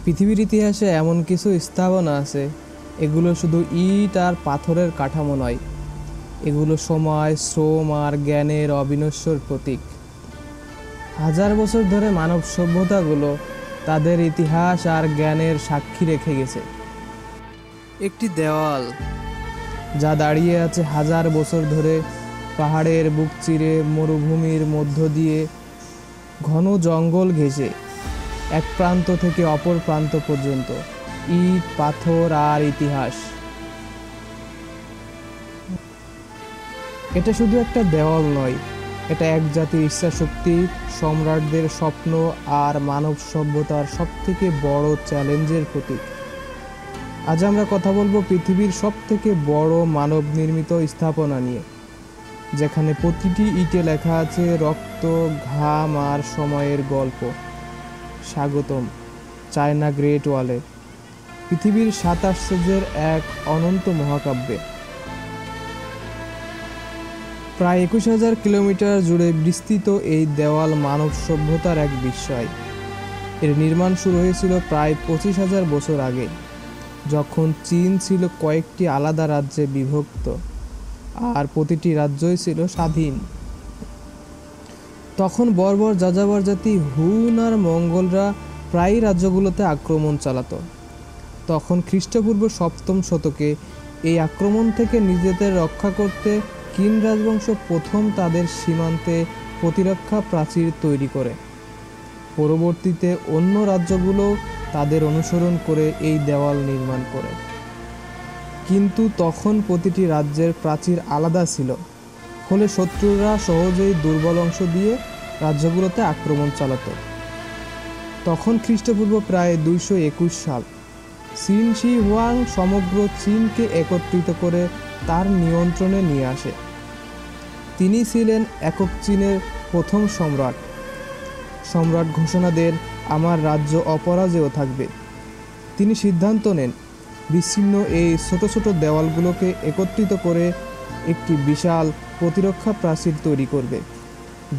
পৃথিবীর ইতিহাসে এমন কিছু স্থাপনা আছে, এগুলো শুধু ইট আর পাথরের কাঠামো নয়, এগুলো সময়, শ্রম আর জ্ঞানের অবিনশ্বর প্রতীক। হাজার বছর ধরে মানব সভ্যতাগুলো তাদের ইতিহাস আর জ্ঞানের সাক্ষী রেখে গেছে। একটি দেওয়াল যা দাঁড়িয়ে আছে হাজার বছর ধরে, পাহাড়ের বুক চিরে, মরুভূমির মধ্য দিয়ে, ঘন জঙ্গল ঘেঁষে, এক প্রান্ত থেকে অপর প্রান্ত পর্যন্ত, ইট, পাথর আর ইতিহাস। এটা শুধু একটা দেওয়াল নয়, এটা এক জাতির ইচ্ছাশক্তি, সম্রাটদের স্বপ্ন আর মানব সভ্যতার সবথেকে বড় চ্যালেঞ্জের প্রতীক। আজ আমরা কথা বলবো পৃথিবীর সবথেকে বড় মানব নির্মিত স্থাপনা নিয়ে, যেখানে প্রতিটি ইটে লেখা আছে রক্ত, ঘাম আর সময়ের গল্প। স্বাগতম চায়না গ্রেট ওয়ালে, পৃথিবীর 7 আশ্চর্যের এক অনন্ত মহাকাব্যে। প্রায় 21,000 কিলোমিটার জুড়ে বিস্তৃত এই দেওয়াল মানব সভ্যতার এক বিস্ময়। এর নির্মাণ শুরু হয়েছিল প্রায় 25,000 বছর আগে, যখন চীন ছিল কয়েকটি আলাদা রাজ্যে বিভক্ত আর প্রতিটি রাজ্যই ছিল স্বাধীন। তখন বর্বর যাযাবর জাতি হুন আর মঙ্গলরা প্রায় রাজ্যগুলোতে আক্রমণ চালাতো। তখন খ্রিস্টপূর্ব 7ম শতকে এই আক্রমণ থেকে নিজেদের রক্ষা করতে কিন রাজবংশ প্রথম তাদের সীমান্তে প্রতিরক্ষা প্রাচীর তৈরি করে। পরবর্তীতে অন্য রাজ্যগুলো তাদের অনুসরণ করে এই দেওয়াল নির্মাণ করে। কিন্তু তখন প্রতিটি রাজ্যের প্রাচীর আলাদা ছিল, ফলে শত্রুরা সহজেই দুর্বল অংশ দিয়ে রাজ্যগুলোতে আক্রমণ চালাতো। তখন খ্রিস্টপূর্ব প্রায় 221 সাল সিন শি হুয়াং সমগ্র চীনকে একত্রিত করে তার নিয়ন্ত্রণে নিয়ে আসে। তিনি ছিলেন একক চীনের প্রথম সম্রাট। সম্রাট ঘোষণা দেন, আমার রাজ্য অপরাজেয় থাকবে। তিনি সিদ্ধান্ত নেন বিচ্ছিন্ন এই ছোট ছোট দেওয়ালগুলোকে একত্রিত করে একটি বিশাল প্রতিরক্ষা প্রাচীর তৈরি করবে,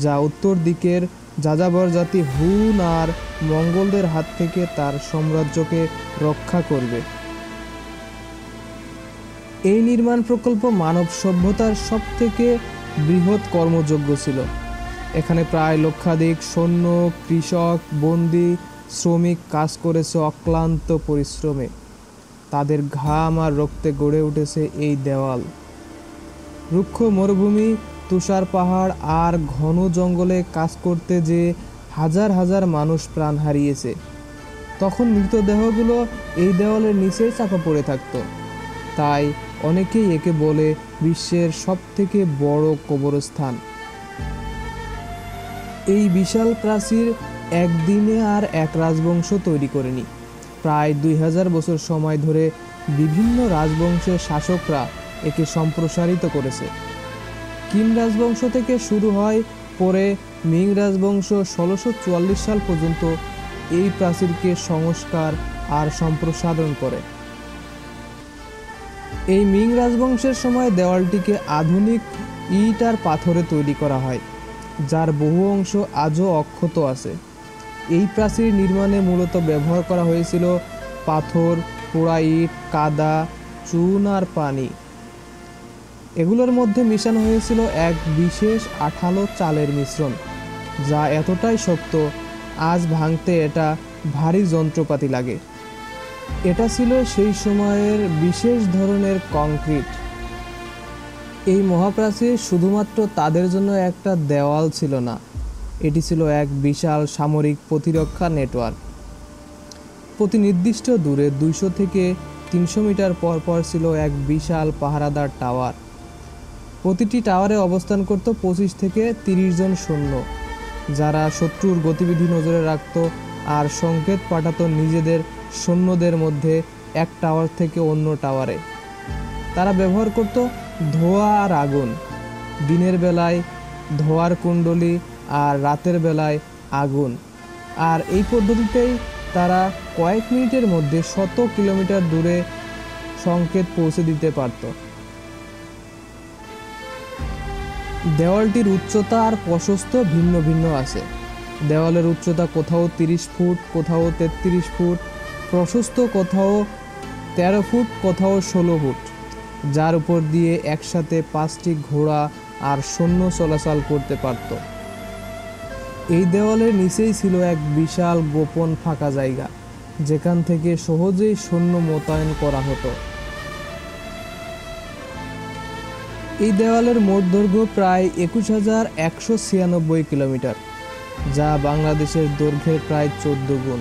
যা উত্তর দিকের যাযাবর জাতি হুন আর মঙ্গলদের হাত থেকে তার সাম্রাজ্যকে রক্ষা করবে। এই নির্মাণ প্রকল্প মানব সভ্যতার সবথেকে বৃহৎ কর্মযজ্ঞ ছিল। এখানে প্রায় লক্ষাধিক সৈন্য, কৃষক, বন্দী, শ্রমিক কাজ করেছে অক্লান্ত পরিশ্রমে। তাদের ঘাম আর রক্তে গড়ে উঠেছে এই দেওয়াল। রুক্ষ মরুভূমি, তুষার পাহাড় আর ঘন জঙ্গলে কাজ করতে যে হাজার হাজার মানুষ প্রাণ হারিয়েছে। তখন মৃতদেহগুলো এই দেওয়ালের নিচে চাপা পড়ে থাকত। তাই অনেকেই একে বলে বিশ্বের সবথেকে বড় কবরস্থান। এই বিশাল প্রাচীর একদিনে আর এক রাজবংশ তৈরি করেনি। প্রায় 2000 বছর সময় ধরে বিভিন্ন রাজবংশের শাসকরা একে সম্প্রসারিত করেছে। কিন রাজবংশ থেকে শুরু হয়, পরে মিং রাজবংশ 1644 সাল পর্যন্ত এই প্রাচীরকে সংস্কার আর সম্প্রসারণ করে। এই মিং রাজবংশের সময় দেওয়ালটিকে আধুনিক ইট আর পাথরে তৈরি করা হয়, যার বহু অংশ আজও অক্ষত আছে। এই প্রাচীর নির্মাণে মূলত ব্যবহার করা হয়েছিল পাথর, পোড়া ইট, কাদা, চুন আর পানি। এগুলোর মধ্যে মিশানো হয়েছিল এক বিশেষ আঠালো চালের মিশ্রণ, যা এতটাই শক্ত আজ ভাঙতে এটা ভারী যন্ত্রপাতি লাগে। এটা ছিল সেই সময়ের বিশেষ ধরনের কংক্রিট। এই মহাপ্রাচীর শুধুমাত্র তাদের জন্য একটা দেওয়াল ছিল না, এটি ছিল এক বিশাল সামরিক প্রতিরক্ষা নেটওয়ার্ক। প্রতি নির্দিষ্ট দূরে 200 থেকে 300 মিটার পর পর ছিল এক বিশাল পাহারাদার টাওয়ার। প্রতিটি টাওয়ারে অবস্থান করত 25 থেকে 30 জন সৈন্য, যারা শত্রুর গতিবিধি নজরে রাখত আর সংকেত পাঠাতো নিজেদের সৈন্যদের মধ্যে এক টাওয়ার থেকে অন্য টাওয়ারে। তারা ব্যবহার করত ধোঁয়া আর আগুন, দিনের বেলায় ধোঁয়ার কুণ্ডলী আর রাতের বেলায় আগুন। আর এই পদ্ধতিতেই তারা কয়েক মিনিটের মধ্যে 100 কিলোমিটার দূরে সংকেত পৌঁছে দিতে পারত। দেওয়ালটির উচ্চতা আর প্রশস্ত ভিন্ন ভিন্ন আছে। দেওয়ালের উচ্চতা কোথাও 30 ফুট, কোথাও 33 ফুট, প্রশস্ত, কোথাও 13 ফুট, কোথাও 16 ফুট, যার উপর দিয়ে একসাথে 5টি ঘোড়া আর সৈন্য চলাচল করতে পারত। এই দেওয়ালের নিচেই ছিল এক বিশাল গোপন ফাঁকা জায়গা, যেখান থেকে সহজেই সৈন্য মোতায়েন করা হতো। এই দেওয়ালের মোট দৈর্ঘ্য প্রায় 21,196 কিলোমিটার, যা বাংলাদেশের দৈর্ঘ্যের প্রায় 14 গুণ।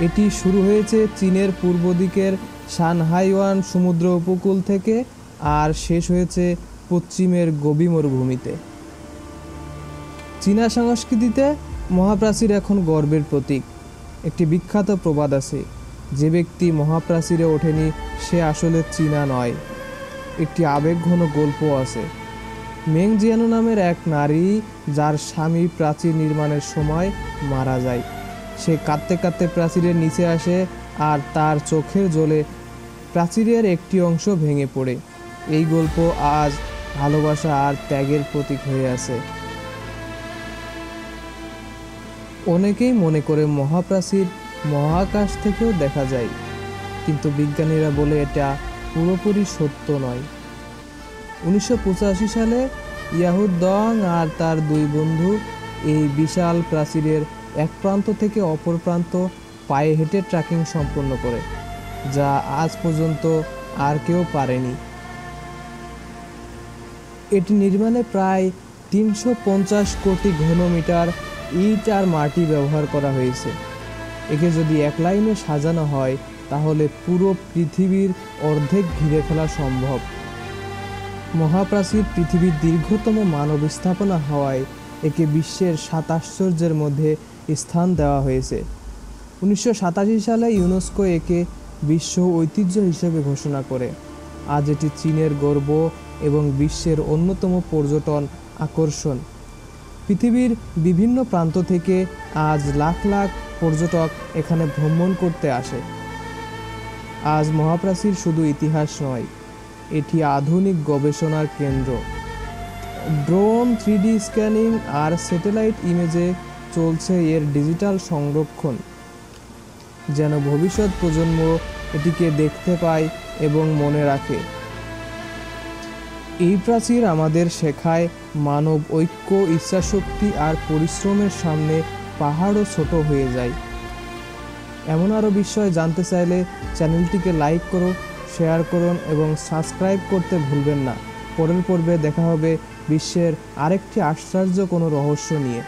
এটি শুরু হয়েছে চীনের পূর্ব দিকের সানহাইওয়ান সমুদ্র উপকূল থেকে আর শেষ হয়েছে পশ্চিমের গোবি মরুভূমিতে। চীনা সংস্কৃতিতে মহাপ্রাচীর এখন গর্বের প্রতীক। একটি বিখ্যাত প্রবাদ আছে, যে ব্যক্তি মহাপ্রাচীরে ওঠেনি সে আসলে চীনা নয়। একটি আবেগঘন গল্প আছে। মেং জিয়ানো নামের এক নারী, যার স্বামী প্রাচীর নির্মাণের সময় মারা যায়। সে কাঁদতে কাঁদতে প্রাচীরের নিচে আসে আর তার চোখের জলে প্রাচীরের একটি অংশ ভেঙে পড়ে। এই গল্প আজ ভালোবাসা আর ত্যাগের প্রতীক হয়ে আছে। অনেকেই মনে করে মহাপ্রাচীর মহাকাশ থেকেও দেখা যায়, কিন্তু বিজ্ঞানীরা বলে এটা পুরোপুরি সত্য নয়। 1985 সালে ইয়াহুদ দং আর তার 2 বন্ধু এই বিশাল প্রাচীরের এক প্রান্ত থেকে অপর প্রান্ত পায়ে হেঁটে ট্রেকিং সম্পন্ন করে, যা আজ পর্যন্ত আর কেউ পারেনি। এটি নির্মাণে প্রায় 350 কোটি ঘনমিটার ইট আর মাটি ব্যবহার করা হয়েছে। একে যদি এক লাইনে সাজানো হয় তাহলে পুরো পৃথিবীর অর্ধেক ঘিরে ফেলা সম্ভব। মহাপ্রাচীর পৃথিবীর দীর্ঘতম মানব স্থাপনা হওয়ায় একে বিশ্বের 7 আশ্চর্যের মধ্যে স্থান দেওয়া হয়েছে। 1987 সালে ইউনেস্কো একে বিশ্ব ঐতিহ্য হিসেবে ঘোষণা করে। আজ এটি চীনের গর্ব এবং বিশ্বের অন্যতম পর্যটন আকর্ষণ। পৃথিবীর বিভিন্ন প্রান্ত থেকে আজ লাখ লাখ পর্যটক এখানে ভ্রমণ করতে আসে। আজ মহাপ্রাচীর শুধু ইতিহাস নয়, এটি আধুনিক গবেষণার কেন্দ্র। ড্রোন, 3D স্ক্যানিং আর স্যাটেলাইট ইমেজে চলছে এর ডিজিটাল সংরক্ষণ, যেন ভবিষ্যৎ প্রজন্ম এটিকে দেখতে পায় এবং মনে রাখে। এই প্রাচীর আমাদের শেখায় মানব ঐক্য, ইচ্ছাশক্তি আর পরিশ্রমের সামনে পাহাড়ও ছোট হয়ে যায়। এমন আরও বিষয় জানতে চাইলে চ্যানেলটিকে লাইক করুন, শেয়ার করুন এবং সাবস্ক্রাইব করতে ভুলবেন না। পরের পর্বে দেখা হবে বিশ্বের আরেকটি আশ্চর্য কোনো রহস্য নিয়ে।